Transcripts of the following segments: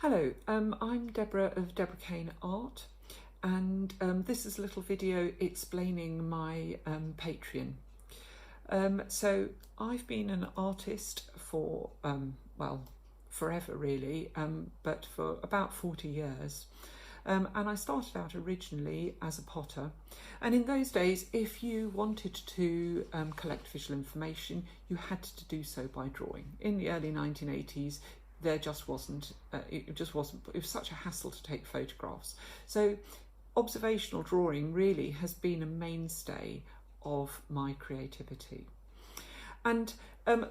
Hello, I'm Deborah of Deborah Kane Art, and this is a little video explaining my Patreon. So I've been an artist for, well, forever really, but for about 40 years. And I started out originally as a potter, and in those days if you wanted to collect visual information you had to do so by drawing. In the early 1980s there just wasn't, it was such a hassle to take photographs. So observational drawing really has been a mainstay of my creativity. And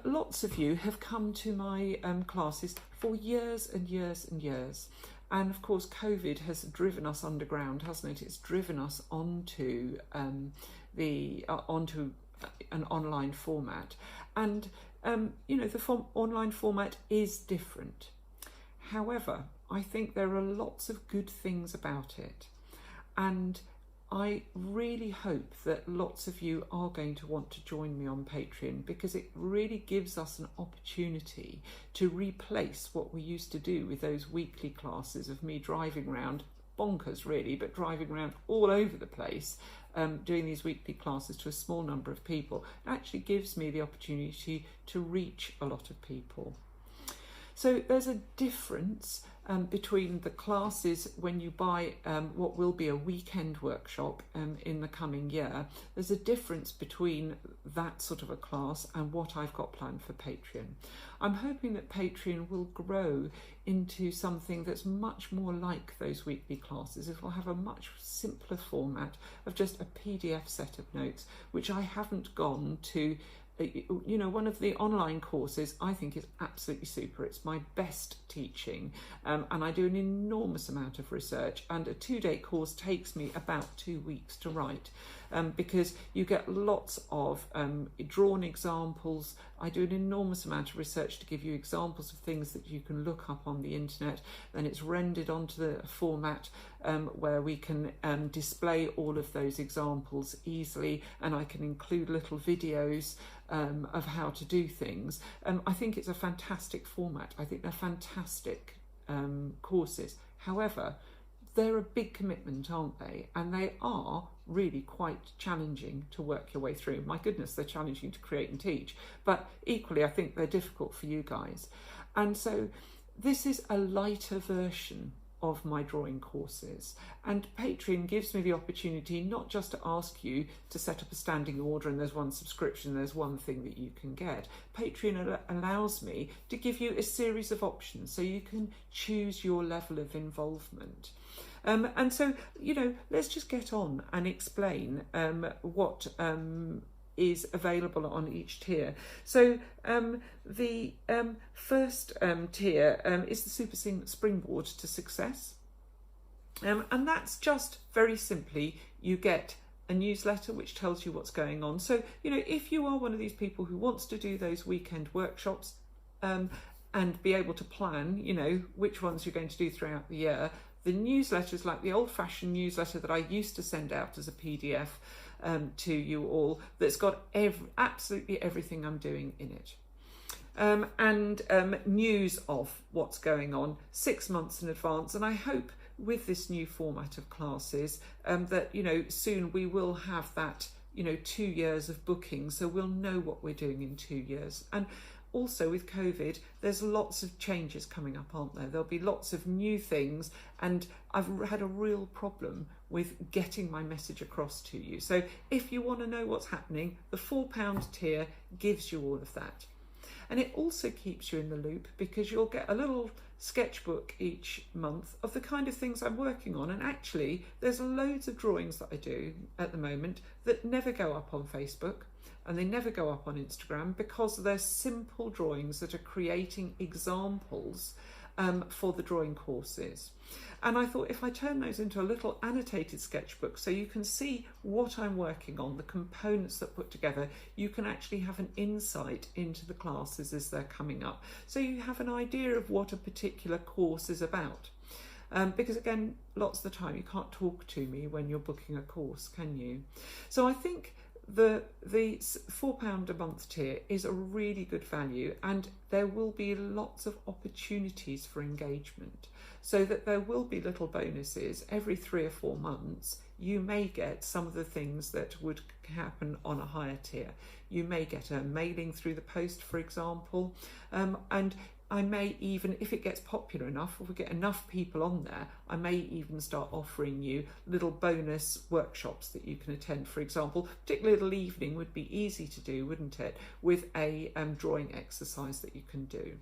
lots of you have come to my classes for years and years and years. And of course, COVID has driven us underground, hasn't it? It's driven us onto onto an online format. And you know, the online format is different. However, I think there are lots of good things about it. And I really hope that lots of you are going to want to join me on Patreon, because it really gives us an opportunity to replace what we used to do with those weekly classes of me driving around, bonkers really, but driving around all over the place, doing these weekly classes to a small number of people. It actually gives me the opportunity to reach a lot of people. So there's a difference between the classes when you buy what will be a weekend workshop in the coming year. There's a difference between that sort of a class and what I've got planned for Patreon. I'm hoping that Patreon will grow into something that's much more like those weekly classes. It will have a much simpler format of just a PDF set of notes, which I haven't gone to. You know, one of the online courses I think is absolutely super. It's my best teaching, and I do an enormous amount of research, and a 2-day course takes me about 2 weeks to write, because you get lots of drawn examples. I do an enormous amount of research to give you examples of things that you can look up on the internet. Then it's rendered onto the format where we can display all of those examples easily, and I can include little videos of how to do things. I think it's a fantastic format. I think they're fantastic courses. However, they're a big commitment, aren't they? And they are really quite challenging to work your way through. My goodness, they're challenging to create and teach, but equally I think they're difficult for you guys. And so this is a lighter version of my drawing courses, and Patreon gives me the opportunity not just to ask you to set up a standing order and there's one subscription, there's one thing that you can get. Patreon allows me to give you a series of options so you can choose your level of involvement. And so, you know, let's just get on and explain what is available on each tier. So the first tier is the Super Springboard to Success, and that's just very simply you get a newsletter which tells you what's going on. So, you know, if you are one of these people who wants to do those weekend workshops and be able to plan, you know, which ones you're going to do throughout the year, the newsletters, like the old-fashioned newsletter that I used to send out as a PDF to you all, that's got absolutely everything I'm doing in it. And news of what's going on 6 months in advance. And I hope with this new format of classes that, you know, soon we will have that, you know, 2 years of booking, so we'll know what we're doing in 2 years. And also with COVID, there's lots of changes coming up, aren't there? There'll be lots of new things, and I've had a real problem with getting my message across to you. So if you want to know what's happening, the £4 tier gives you all of that. And it also keeps you in the loop, because you'll get a little sketchbook each month of the kind of things I'm working on. And actually, there's loads of drawings that I do at the moment that never go up on Facebook, and they never go up on Instagram, because they're simple drawings that are creating examples for the drawing courses. And I thought if I turn those into a little annotated sketchbook so you can see what I'm working on, the components that put together, you can actually have an insight into the classes as they're coming up. So you have an idea of what a particular course is about. Because again, lots of the time you can't talk to me when you're booking a course, can you? So I think the £4 a month tier is a really good value, and there will be lots of opportunities for engagement, so that there will be little bonuses every 3 or 4 months. You may get some of the things that would happen on a higher tier. You may get a mailing through the post, for example, and I may even, if it gets popular enough, if we get enough people on there, I may even start offering you little bonus workshops that you can attend, for example. Particularly a little evening would be easy to do, wouldn't it, with a drawing exercise that you can do.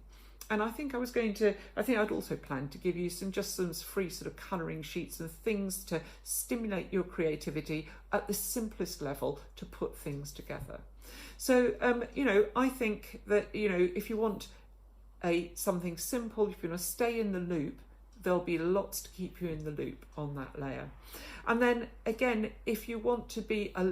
And I think I'd also plan to give you some free sort of colouring sheets and things to stimulate your creativity at the simplest level to put things together. So, I think that, if you want something simple, if you want to stay in the loop, there'll be lots to keep you in the loop on that layer. And then again, if you want to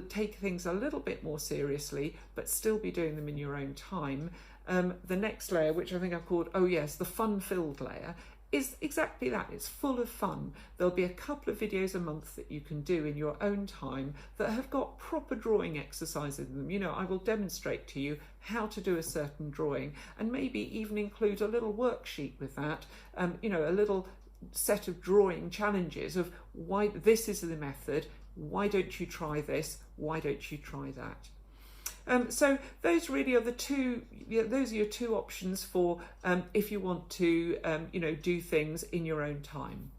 take things a little bit more seriously, but still be doing them in your own time, the next layer, which I think I've called, the fun-filled layer, is exactly that. It's full of fun. There'll be a couple of videos a month that you can do in your own time that have got proper drawing exercises in them. I will demonstrate to you how to do a certain drawing, and maybe even include a little worksheet with that, a little set of drawing challenges of why this is the method, why don't you try this, why don't you try that. So those really are those are your two options for if you want to do things in your own time.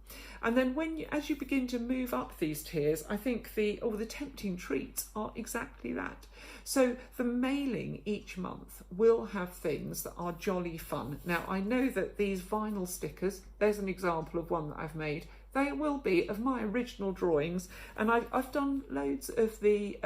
And then as you begin to move up these tiers, I think the tempting treats are exactly that. So the mailing each month will have things that are jolly fun. Now, I know that these vinyl stickers, there's an example of one that I've made. They will be of my original drawings, and I've done loads of the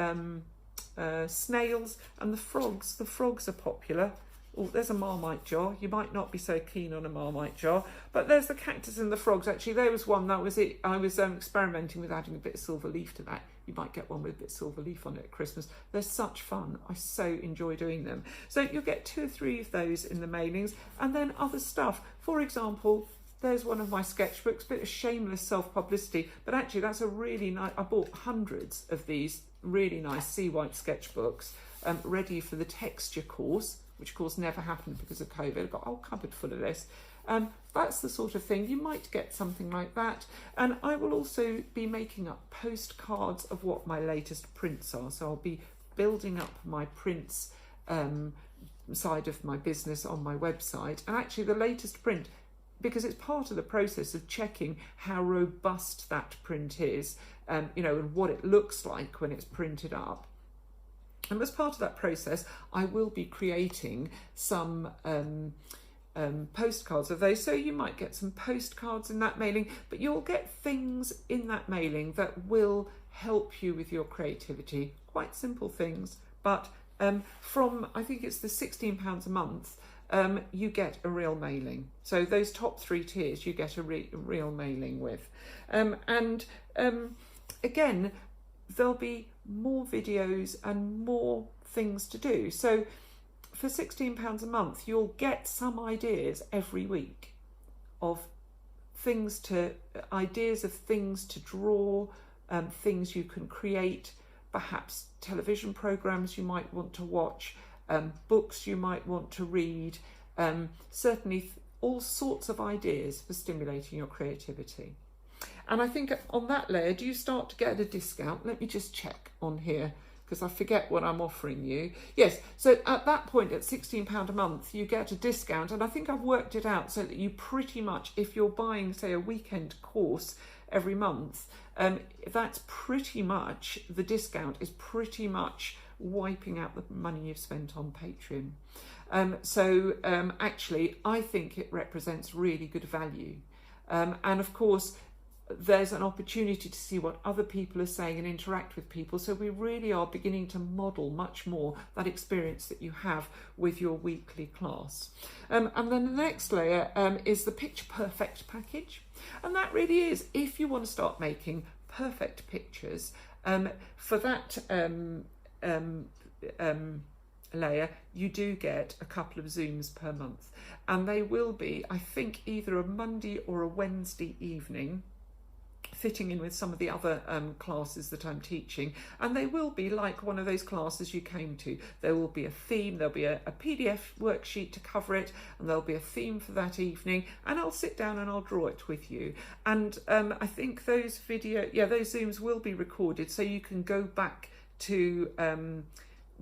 snails and the frogs. The frogs are popular. Oh, there's a Marmite jar. You might not be so keen on a Marmite jar, but there's the cactus and the frogs. Actually, there was one, that was it. I was experimenting with adding a bit of silver leaf to that. You might get one with a bit of silver leaf on it at Christmas. They're such fun. I so enjoy doing them. So you'll get 2 or 3 of those in the mailings, and then other stuff. For example, there's one of my sketchbooks, bit of shameless self-publicity, but actually that's a really nice, I bought hundreds of these really nice sea white sketchbooks ready for the texture course, which of course never happened because of COVID. I've got a whole cupboard full of this. That's the sort of thing. You might get something like that. And I will also be making up postcards of what my latest prints are. So I'll be building up my prints side of my business on my website. And actually the latest print, because it's part of the process of checking how robust that print is, and what it looks like when it's printed up. And as part of that process, I will be creating some postcards of those. So you might get some postcards in that mailing, but you'll get things in that mailing that will help you with your creativity. Quite simple things, but from, I think it's the £16 a month, you get a real mailing. So those top 3 tiers you get a real mailing with. Again, there'll be more videos and more things to do. So for £16 a month, you'll get some ideas every week of ideas of things to draw, things you can create, perhaps television programs you might want to watch, books you might want to read, certainly all sorts of ideas for stimulating your creativity. And I think on that layer, do you start to get a discount? Let me just check on here, because I forget what I'm offering you. Yes, so at that point, at £16 a month, you get a discount. And I think I've worked it out so that you pretty much, if you're buying, say, a weekend course every month, that's pretty much, the discount is pretty much wiping out the money you've spent on Patreon. Actually, I think it represents really good value. And of course, there's an opportunity to see what other people are saying and interact with people. So we really are beginning to model much more that experience that you have with your weekly class. And then the next layer is the Picture Perfect package. And that really is, if you want to start making perfect pictures, for that layer, you do get a couple of Zooms per month. And they will be, I think, either a Monday or a Wednesday evening. fitting in with some of the other classes that I'm teaching, and they will be like one of those classes you came to. There will be a theme, there'll be a PDF worksheet to cover it, and there'll be a theme for that evening, and I'll sit down and I'll draw it with you. And I think those those Zooms will be recorded, so you can go back to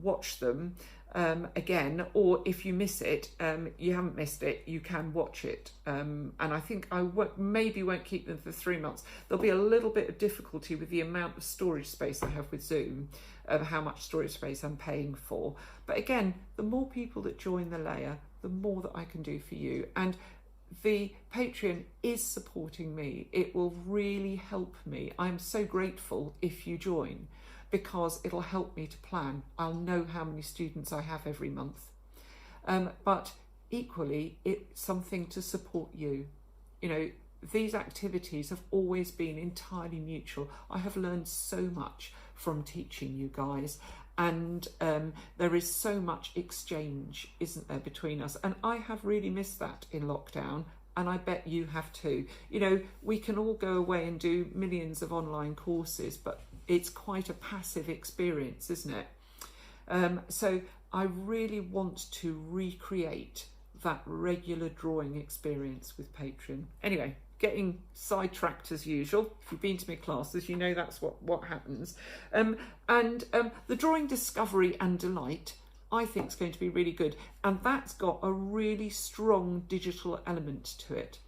watch them again, or if you miss it, you haven't missed it, you can watch it. And I think I maybe won't keep them for 3 months. There'll be a little bit of difficulty with the amount of storage space I have with Zoom, how much storage space I'm paying for. But again, the more people that join the layer, the more that I can do for you. And the Patreon is supporting me. It will really help me. I'm so grateful if you join, because it'll help me to plan. I'll know how many students I have every month. But equally, it's something to support you. You know, these activities have always been entirely mutual. I have learned so much from teaching you guys, and there is so much exchange, isn't there, between us? And I have really missed that in lockdown, and I bet you have too. You know, we can all go away and do millions of online courses, but it's quite a passive experience, isn't it? So I really want to recreate that regular drawing experience with Patreon. Anyway, getting sidetracked as usual. If you've been to my classes, you know that's what happens. The drawing Discovery and Delight, I think, is going to be really good. And that's got a really strong digital element to it.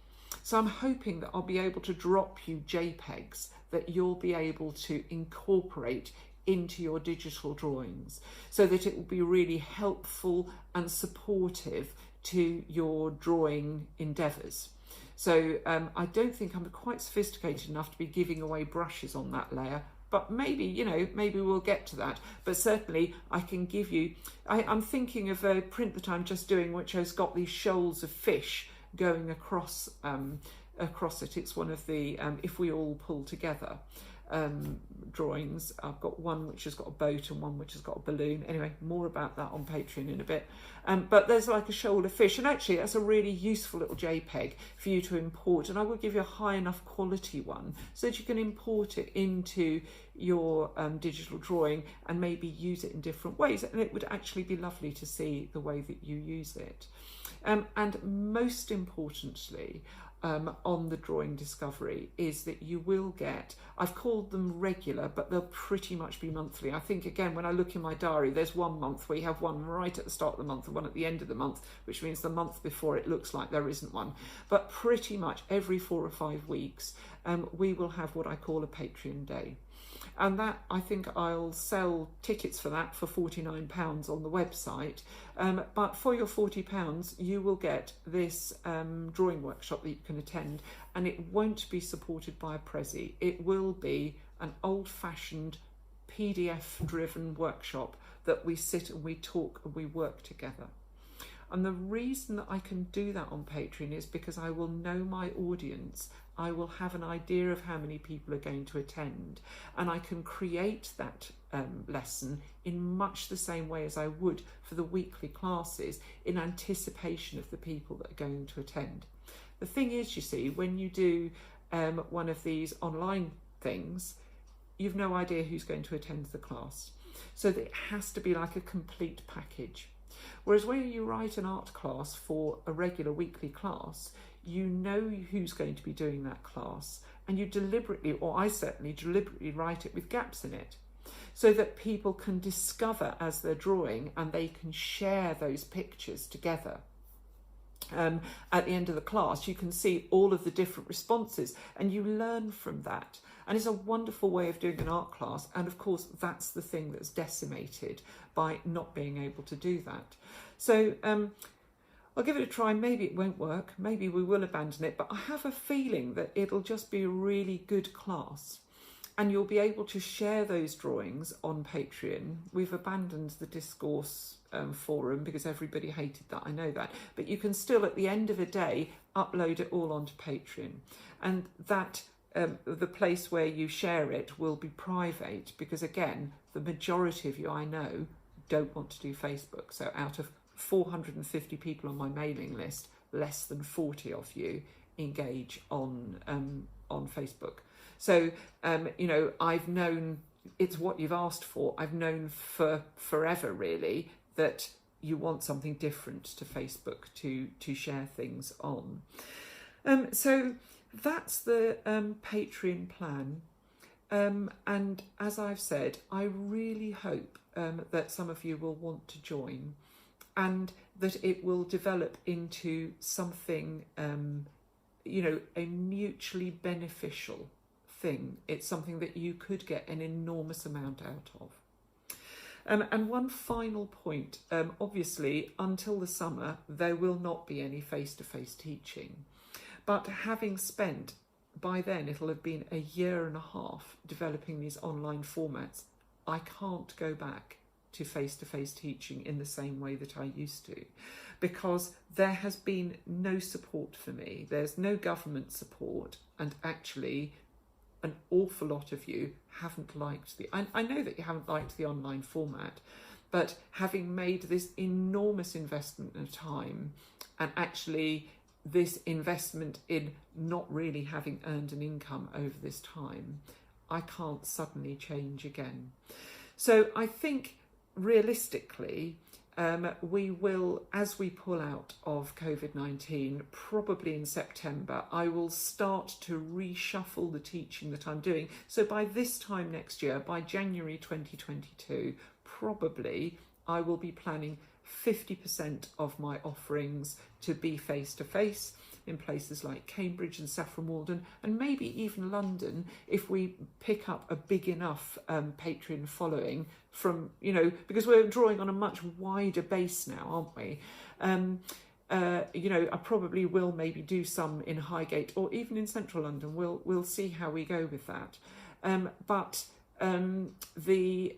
So I'm hoping that I'll be able to drop you JPEGs that you'll be able to incorporate into your digital drawings, so that it will be really helpful and supportive to your drawing endeavours. So I don't think I'm quite sophisticated enough to be giving away brushes on that layer, but maybe, you know, maybe we'll get to that. But certainly I can give you, I'm thinking of a print that I'm just doing, which has got these shoals of fish going across it. It's one of the If We All Pull Together drawings. I've got one which has got a boat and one which has got a balloon. Anyway, more about that on Patreon in a bit. But there's like a shoal of fish, and actually that's a really useful little JPEG for you to import, and I will give you a high enough quality one so that you can import it into your digital drawing and maybe use it in different ways, and it would actually be lovely to see the way that you use it. And most importantly, on the drawing Discovery is that you will get, I've called them regular, but they'll pretty much be monthly. I think, again, when I look in my diary, there's 1 month where you have one right at the start of the month and one at the end of the month, which means the month before it looks like there isn't one. But pretty much every 4 or 5 weeks, we will have what I call a Patreon day. And that, I think I'll sell tickets for that for £49 on the website. But for your £40, you will get this drawing workshop that you can attend, and it won't be supported by a Prezi. It will be an old-fashioned PDF-driven workshop that we sit and we talk and we work together. And the reason that I can do that on Patreon is because I will know my audience. I will have an idea of how many people are going to attend, and I can create that lesson in much the same way as I would for the weekly classes, in anticipation of the people that are going to attend. The thing is, you see, when you do one of these online things, you've no idea who's going to attend the class. So it has to be like a complete package. Whereas when you write an art class for a regular weekly class, you know who's going to be doing that class, and you deliberately, or I certainly deliberately, write it with gaps in it, so that people can discover as they're drawing and they can share those pictures together. At the end of the class, you can see all of the different responses and you learn from that. And it's a wonderful way of doing an art class. And of course, that's the thing that's decimated by not being able to do that. So I'll give it a try. Maybe it won't work. Maybe we will abandon it. But I have a feeling that it'll just be a really good class. And you'll be able to share those drawings on Patreon. We've abandoned the discourse forum because everybody hated that, I know that. But you can still, at the end of a day, upload it all onto Patreon. And that the place where you share it will be private because, again, the majority of you I know don't want to do Facebook. So out of 450 people on my mailing list, less than 40 of you engage on Facebook. So you know, I've known, it's what you've asked for. I've known for forever really that you want something different to Facebook to share things on. So that's the Patreon plan. And as I've said, I really hope that some of you will want to join, and that it will develop into something, you know, a mutually beneficial thing. It's something that you could get an enormous amount out of. And one final point, obviously until the summer there will not be any face-to-face teaching, but having spent, by then it'll have been a year and a half developing these online formats, I can't go back to face-to-face teaching in the same way that I used to, because there has been no support for me. There's no government support, and actually an awful lot of you haven't liked I know that you haven't liked the online format, but having made this enormous investment of time, and actually this investment in not really having earned an income over this time, I can't suddenly change again. So I think realistically, we will, as we pull out of COVID-19, probably in September, I will start to reshuffle the teaching that I'm doing. So by this time next year, by January 2022, probably I will be planning 50% of my offerings to be face-to-face in places like Cambridge and Saffron Walden, and maybe even London if we pick up a big enough Patreon following from, you know, because we're drawing on a much wider base now, aren't we? You know, I probably will maybe do some in Highgate or even in central London. We'll see how we go with that. But the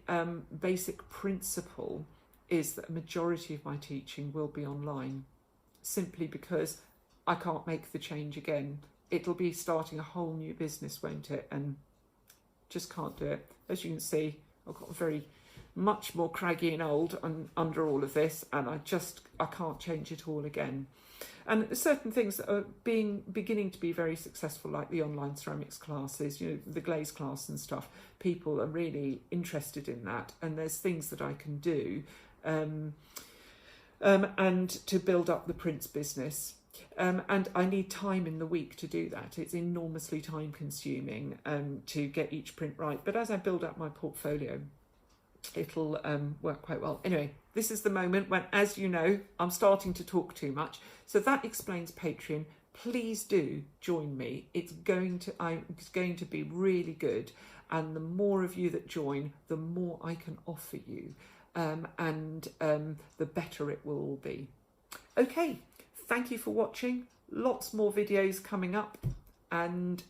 basic principle is that a majority of my teaching will be online, simply because I can't make the change again. It'll be starting a whole new business, won't it? And just can't do it. As you can see, I've got very much more craggy and old and under all of this, and I can't change it all again. And certain things that are beginning to be very successful, like the online ceramics classes, you know, the glaze class and stuff. People are really interested in that, and there's things that I can do, and to build up the prints business. And I need time in the week to do that. It's enormously time consuming to get each print right. But as I build up my portfolio, it'll work quite well. Anyway, this is the moment when, as you know, I'm starting to talk too much. So that explains Patreon. Please do join me. It's going to be really good. And the more of you that join, the more I can offer you. And the better it will all be. Okay. Thank you for watching. Lots more videos coming up, and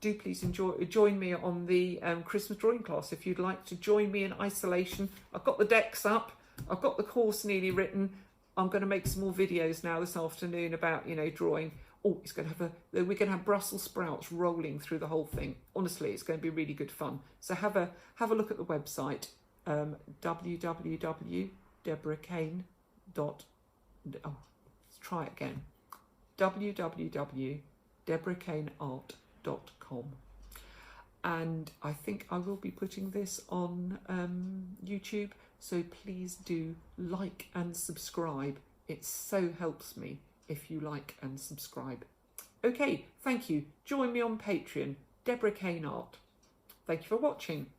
do please join me on the Christmas drawing class if you'd like to join me in isolation. I've got the decks up, I've got the course nearly written. I'm going to make some more videos now this afternoon about, you know, drawing. Oh, it's going to have we're going to have Brussels sprouts rolling through the whole thing. Honestly, it's going to be really good fun. So have a look at the website, try it again, www.deborahkaneart.com. And I think I will be putting this on YouTube, so please do like and subscribe. It so helps me if you like and subscribe. Okay, thank you. Join me on Patreon, Deborah Kane Art. Thank you for watching.